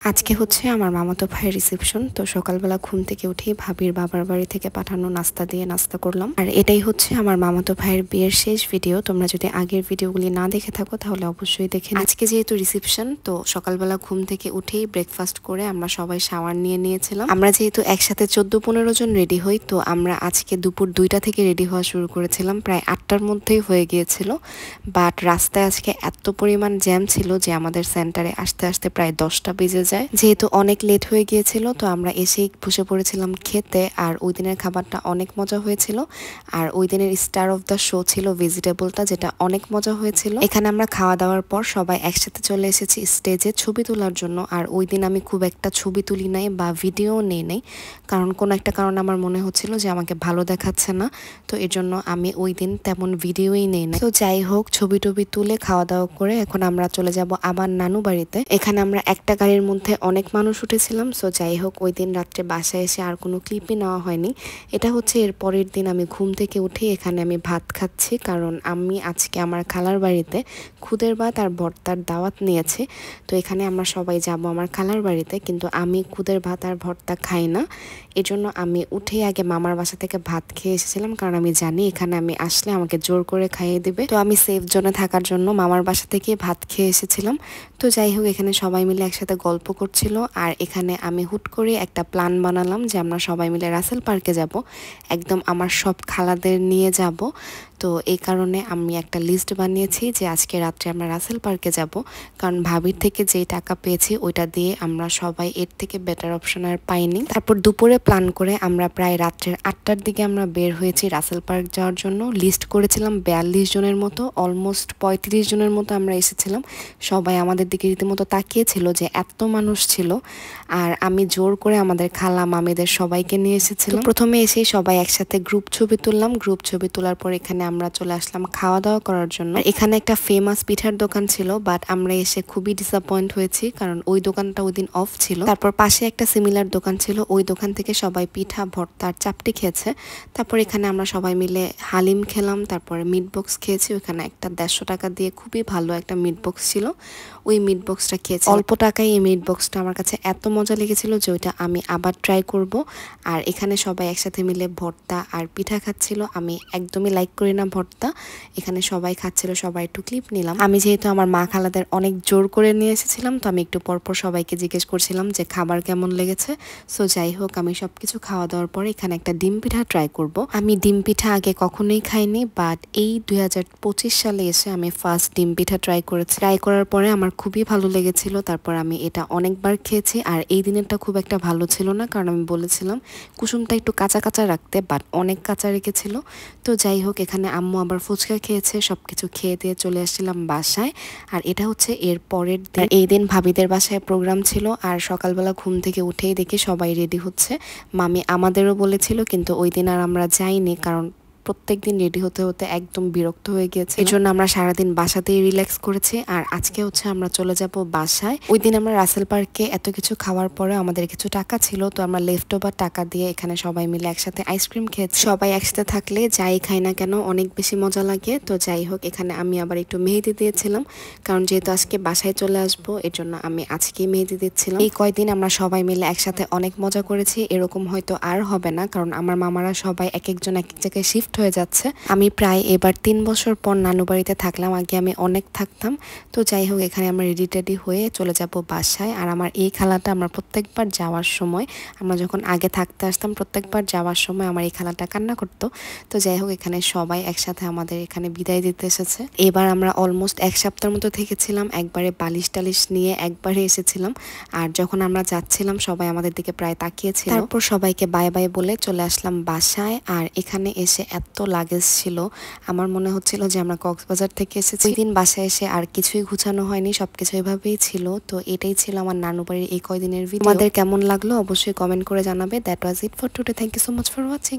আজকে হচ্ছে আমার মামাতো ভাইয়ের রিসেপশন। তো সকালবেলা ঘুম থেকে উঠেই ভাবির বাবার বাড়ি থেকে পাঠানো নাস্তা দিয়ে নাস্তা করলাম। আর এটাই হচ্ছে আমার মামাতো ভাইয়ের বিয়ের শেষ ভিডিও। তোমরা যদি আগের ভিডিওগুলি না দেখে থাকো তাহলে অবশ্যই দেখে নিও। আজকে যেহেতু রিসেপশন, তো সকালবেলা ঘুম থেকে উঠেই ব্রেকফাস্ট করে আমরা সবাই শাওয়ার নিয়ে নিয়েছিলাম। আমরা যেহেতু একসাথে 14-15 জন রেডি হই, তো আমরা আজকে দুপুর 2টা থেকে রেডি হওয়া শুরু করেছিলাম। প্রায় 8টার মধ্যেই হয়ে গিয়েছিল, বাট রাস্তায় আজকে এত পরিমাণ জ্যাম ছিল যে আমাদের সেন্টারে আসতে আসতে প্রায় 10টা বেজে যায়। যেহেতু অনেক লেট হয়ে গিয়েছিল, তো আমরা এসেই বসে পড়েছিলাম খেতে। আর ওই দিনের খাবারটা অনেক মজা হয়েছিল। আর ওই দিনের স্টার অফ দ্য শো ছিল ভেজিটেবলটা, যেটা অনেক মজা হয়েছিল। এখানে আমরা খাওয়া দাওয়ার পর সবাই একসাথে চলে এসেছি স্টেজে ছবি তোলার জন্য। আর ওই দিন আমি খুব একটা ছবি তুলি নাই বা ভিডিও নেই নাই, কারণ কোনো একটা কারণে আমার মনে হচ্ছিল যে আমাকে ভালো দেখাচ্ছে না। তো এর জন্য আমি ওই দিন তেমন ভিডিওই নেই নাই। তো যাই হোক, ছবি টবি তুলে খাওয়া দাওয়া করে এখন আমরা চলে যাব আবার নানু বাড়িতে। এখানে আমরা একটা গাড়ির মধ্যে অনেক মানুষ উঠেছিলাম। সো যাই হোক, ওই দিন রাত্রে বাসায় এসে আর কোনো ক্লিপই নেওয়া হয়নি। এটা হচ্ছে এর পরের দিন আমি ঘুম থেকে উঠে এখানে আমি ভাত খাচ্ছি, কারণ আমি আজকে আমার খালার বাড়িতে খুদের ভাত আর ভর্তার দাওয়াত নিয়েছি। তো এখানে আমরা সবাই যাব আমার খালার বাড়িতে, কিন্তু আমি খুদের ভাত আর ভর্তা খাই না। এজন্য আমি উঠেই আগে মামার বাসা থেকে ভাত খেয়ে এসেছিলাম, কারণ আমি জানি এখানে আমি আসলে আমাকে জোর করে খাইয়ে দিবে। তো আমি সেফ জোনে থাকার জন্য মামার বাসা থেকে ভাত খেয়ে এসেছিলাম। তো যাই হোক, এখানে সবাই মিলে একসাথে গল্প করছিল। আর এখানে আমি হুট করে একটা প্ল্যান বানালাম যে আমরা সবাই মিলে রাসেল পার্কে যাব, একদম আমার সব খালাদের নিয়ে যাব। তো এই কারণে আমি একটা লিস্ট বানিয়েছি যে আজকে রাত্রে আমরা রাসেল পার্কে যাব, কারণ ভাবির থেকে যেই টাকা পেয়েছি ওইটা দিয়ে আমরা সবাই এর থেকে বেটার অপশন আর পাইনি। তারপর দুপুরে প্ল্যান করে আমরা প্রায় রাত্রের 8টার দিকে আমরা বের হয়েছি রাসেল পার্ক যাওয়ার জন্য। লিস্ট করেছিলাম 42 জনের মতো, অলমোস্ট 35 জনের মতো আমরা এসেছিলাম। সবাই আমাদের দিকে রীতিমতো তাকিয়েছিল যে এত মানুষ ছিল। আর আমি জোর করে আমাদের খালা মামিদের সবাইকে নিয়ে এসেছিলাম। প্রথমে এসেই সবাই একসাথে গ্রুপ ছবি তুললাম। গ্রুপ ছবি তোলার পর এখানে আমরা চলে আসলাম খাওয়া দাওয়া করার জন্য। এখানে একটা ফেমাস পিঠার দোকান ছিল, বাট আমরা এসে খুবই ডিসঅ্যাপয়েন্ট হয়েছি, কারণ ওই দোকানটা ওই দিন অফ ছিল। তারপর পাশে একটা সিমিলার দোকান ছিল, ওই দোকান থেকে সবাই পিঠা ভর্তা আর চাপটি খেয়েছে। তারপর এখানে আমরা সবাই মিলে হালিম খেলাম, তারপরে মিট বক্স খেয়েছি। ওখানে একটা 150 টাকা দিয়ে খুবই ভালো একটা মিট বক্স ছিল, ওই মিট বক্সটা খেয়েছি। অল্প টাকায় এই মিট বক্সটা আমার কাছে এত মজা লেগেছিল যে ওইটা আমি আবার ট্রাই করব। আর এখানে সবাই একসাথে মিলে ভর্তা আর পিঠা খাচ্ছিল। আমি একদমই লাইক করি না ভর্তা, এখানে সবাই খাচ্ছিল, সবাই একটু ক্লিপ নিলাম। আমি যেহেতু আমার মা খালাদের অনেক জোর করে নিয়ে এসেছিলাম, তো আমি একটু পরপর সবাইকে জিজ্ঞেস করছিলাম যে খাবার কেমন লেগেছে। সো যাই হোক, আমি সবকিছু খাওয়া দাওয়ার পরে এখানে একটা ডিম পিঠা ট্রাই করব। আমি ডিম পিঠা আগে কখনোই খাইনি, বাট এই 2025 সালে এসে আমি ফার্স্ট ডিম পিঠা ট্রাই করেছি। ট্রাই করার পরে আমার খুবই ভালো লেগেছিল। তারপর আমি এটা অনেকবার খেয়েছি। আর এই দিনেরটা খুব একটা ভালো ছিল না, কারণ আমি বলেছিলাম কুসুমটা একটু কাঁচা কাঁচা রাখতে, বাট অনেক কাঁচা রেখেছিল। তো যাই হোক, এখানে আম্মু আবার ফুচকা খেয়েছে। সবকিছু খেয়ে দিয়ে চলে আসছিলাম বাসায়। আর এটা হচ্ছে এর পরের দিন। এই দিন ভাবিদের বাসায় প্রোগ্রাম ছিল। আর সকালবেলা ঘুম থেকে উঠেই দেখি সবাই রেডি হচ্ছে। মামি আমাদেরও বলেছিল, কিন্তু ওই দিন আর আমরা যাইনি, কারণ প্রত্যেকদিন রেডি হতে হতে একদম বিরক্ত হয়ে গিয়েছে। এই জন্য আমরা সারাদিন বাসাতেই রিল্যাক্স করেছি। আর আজকে হচ্ছে আমরা চলে যাব বাসায়। ওই দিন আমরা রাসেল পার্কে এত কিছু খাওয়ার পরে আমাদের কিছু টাকা ছিল, তো আমরা লেফট ওভার টাকা দিয়ে এখানে সবাই মিলে একসাথে আইসক্রিম খেয়েছি। সবাই একসাথে থাকলে যাই খাই না কেন অনেক বেশি মজা লাগে। তো যাই হোক, এখানে আমি আবার একটু মেহেদি দিয়েছিলাম, কারণ যেহেতু আজকে বাসায় চলে আসবো, এর জন্য আমি আজকেই মেহেদি দিচ্ছিলাম। এই কয়দিন আমরা সবাই মিলে একসাথে অনেক মজা করেছি। এরকম হয়তো আর হবে না, কারণ আমার মামারা সবাই এক একজন এক এক জায়গায় শিফট হয়ে যাচ্ছে। আমি প্রায় এবার 3 বছর পর নানু বাড়িতে থাকলাম, আগে আমি অনেক থাকতাম। তো যাই হোক, এখানে আমরা রেডি টেডি হয়ে চলে যাব বাসায়। আর আমার এই খালাটা আমার প্রত্যেকবার যাওয়ার সময়, আমরা যখন আগে থাকতে আসতাম, প্রত্যেকবার যাওয়ার সময় আমার এই খালাটা কান্না করতো। তো যাই হোক, এখানে সবাই একসাথে আমাদের এখানে বিদায় দিতে এসেছে। এবার আমরা অলমোস্ট 1 সপ্তাহের মতো থেকেছিলাম, একবারে বালিশ টালিশ নিয়ে একবারে এসেছিলাম। আর যখন আমরা যাচ্ছিলাম সবাই আমাদের দিকে প্রায় তাকিয়েছিল। তারপর সবাইকে বাই বাই বলে চলে আসলাম বাসায়। আর এখানে এসে এত লাগেজ ছিল, আমার মনে হচ্ছিল যে আমরা কক্সবাজার থেকে এসেছি। ওই দিন বাসায় এসে আর কিছুই গুছানো হয়নি, সবকিছু এভাবেই ছিল। তো এটাই ছিল আমার নানু বাড়ির এই কয়দিনের ভিডিও। তোমাদের কেমন লাগলো অবশ্যই কমেন্ট করে জানাবে। That was it for today. Thank you so much for watching.